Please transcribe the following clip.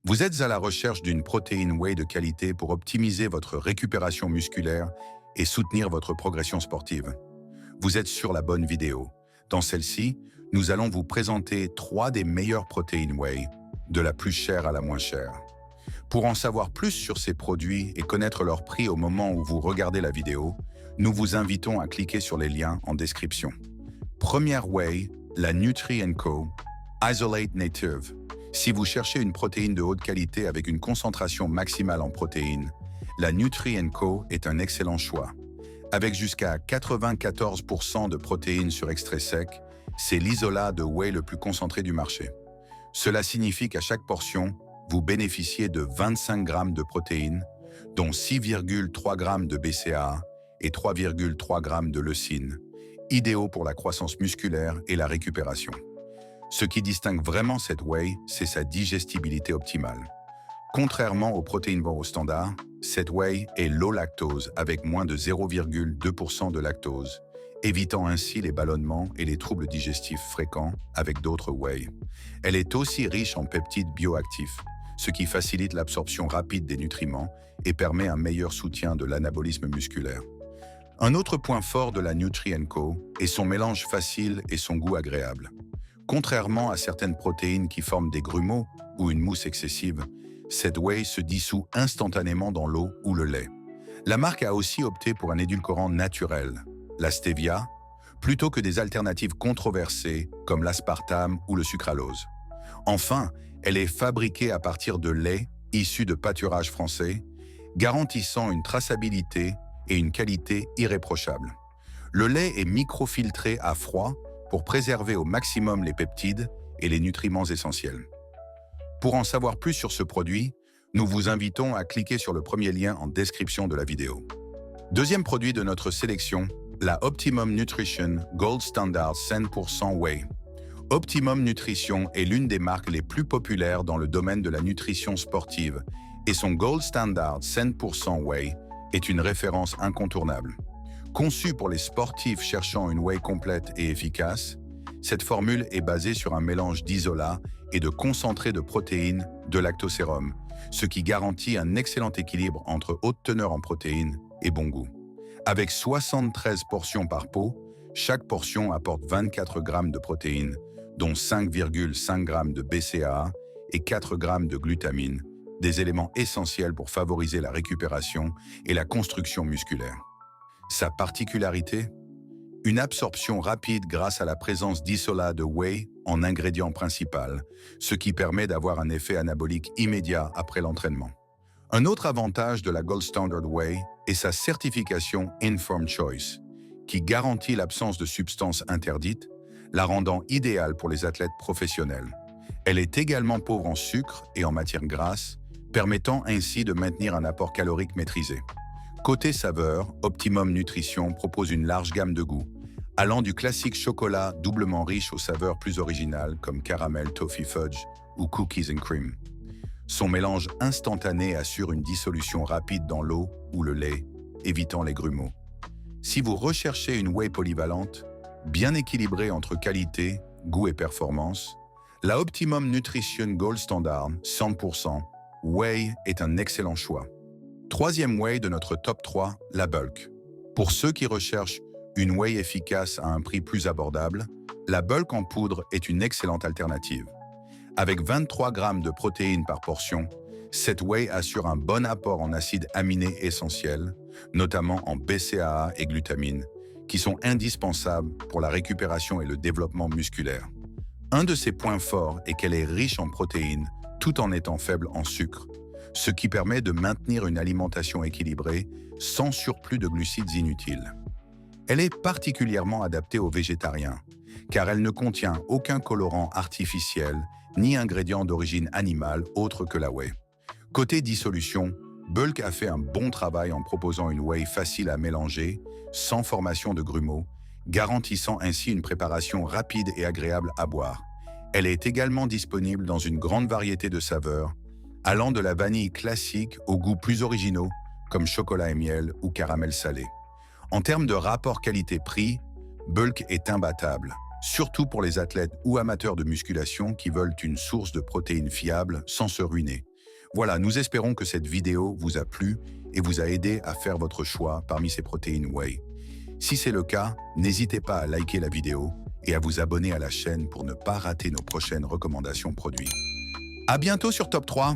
Vous êtes à la recherche d'une protéine whey de qualité pour optimiser votre récupération musculaire et soutenir votre progression sportive. Vous êtes sur la bonne vidéo. Dans celle-ci, nous allons vous présenter 3 des meilleures protéines whey, de la plus chère à la moins chère. Pour en savoir plus sur ces produits et connaître leur prix au moment où vous regardez la vidéo, nous vous invitons à cliquer sur les liens en description. Première whey, la Nutri Co. Isolate Native. Si vous cherchez une protéine de haute qualité avec une concentration maximale en protéines, la Nutri Co est un excellent choix. Avec jusqu'à 94% de protéines sur extrait sec, c'est l'isolat de whey le plus concentré du marché. Cela signifie qu'à chaque portion, vous bénéficiez de 25 grammes de protéines, dont 6,3 grammes de BCAA et 3,3 grammes de leucine, idéaux pour la croissance musculaire et la récupération. Ce qui distingue vraiment cette whey, c'est sa digestibilité optimale. Contrairement aux protéines au standard, cette whey est low lactose avec moins de 0,2% de lactose, évitant ainsi les ballonnements et les troubles digestifs fréquents avec d'autres whey. Elle est aussi riche en peptides bioactifs, ce qui facilite l'absorption rapide des nutriments et permet un meilleur soutien de l'anabolisme musculaire. Un autre point fort de la Nutri Co est son mélange facile et son goût agréable. Contrairement à certaines protéines qui forment des grumeaux ou une mousse excessive, cette whey se dissout instantanément dans l'eau ou le lait. La marque a aussi opté pour un édulcorant naturel, la stevia, plutôt que des alternatives controversées comme l'aspartame ou le sucralose. Enfin, elle est fabriquée à partir de lait issu de pâturage français, garantissant une traçabilité et une qualité irréprochables. Le lait est microfiltré à froid pour préserver au maximum les peptides et les nutriments essentiels. Pour en savoir plus sur ce produit, nous vous invitons à cliquer sur le premier lien en description de la vidéo. Deuxième produit de notre sélection, la Optimum Nutrition Gold Standard 100% Whey. Optimum Nutrition est l'une des marques les plus populaires dans le domaine de la nutrition sportive et son Gold Standard 100% Whey est une référence incontournable. Conçue pour les sportifs cherchant une whey complète et efficace, cette formule est basée sur un mélange d'isolat et de concentré de protéines de lactosérum, ce qui garantit un excellent équilibre entre haute teneur en protéines et bon goût. Avec 73 portions par pot, chaque portion apporte 24 grammes de protéines, dont 5,5 grammes de BCAA et 4 grammes de glutamine, des éléments essentiels pour favoriser la récupération et la construction musculaire. Sa particularité? Une absorption rapide grâce à la présence d'isolat de whey en ingrédient principal, ce qui permet d'avoir un effet anabolique immédiat après l'entraînement. Un autre avantage de la Gold Standard Whey est sa certification Informed Choice, qui garantit l'absence de substances interdites, la rendant idéale pour les athlètes professionnels. Elle est également pauvre en sucre et en matières grasses, permettant ainsi de maintenir un apport calorique maîtrisé. Côté saveur, Optimum Nutrition propose une large gamme de goûts, allant du classique chocolat doublement riche aux saveurs plus originales comme caramel, toffee fudge ou cookies and cream. Son mélange instantané assure une dissolution rapide dans l'eau ou le lait, évitant les grumeaux. Si vous recherchez une whey polyvalente, bien équilibrée entre qualité, goût et performance, la Optimum Nutrition Gold Standard 100% Whey est un excellent choix. Troisième whey de notre top 3, la Bulk. Pour ceux qui recherchent une whey efficace à un prix plus abordable, la Bulk en poudre est une excellente alternative. Avec 23 grammes de protéines par portion, cette whey assure un bon apport en acides aminés essentiels, notamment en BCAA et glutamine, qui sont indispensables pour la récupération et le développement musculaire. Un de ses points forts est qu'elle est riche en protéines tout en étant faible en sucre, ce qui permet de maintenir une alimentation équilibrée sans surplus de glucides inutiles. Elle est particulièrement adaptée aux végétariens, car elle ne contient aucun colorant artificiel ni ingrédient d'origine animale autre que la whey. Côté dissolution, Bulk a fait un bon travail en proposant une whey facile à mélanger, sans formation de grumeaux, garantissant ainsi une préparation rapide et agréable à boire. Elle est également disponible dans une grande variété de saveurs, allant de la vanille classique aux goûts plus originaux, comme chocolat et miel ou caramel salé. En termes de rapport qualité-prix, Bulk est imbattable, surtout pour les athlètes ou amateurs de musculation qui veulent une source de protéines fiable sans se ruiner. Voilà, nous espérons que cette vidéo vous a plu et vous a aidé à faire votre choix parmi ces protéines whey. Si c'est le cas, n'hésitez pas à liker la vidéo et à vous abonner à la chaîne pour ne pas rater nos prochaines recommandations produits. À bientôt sur Top 3.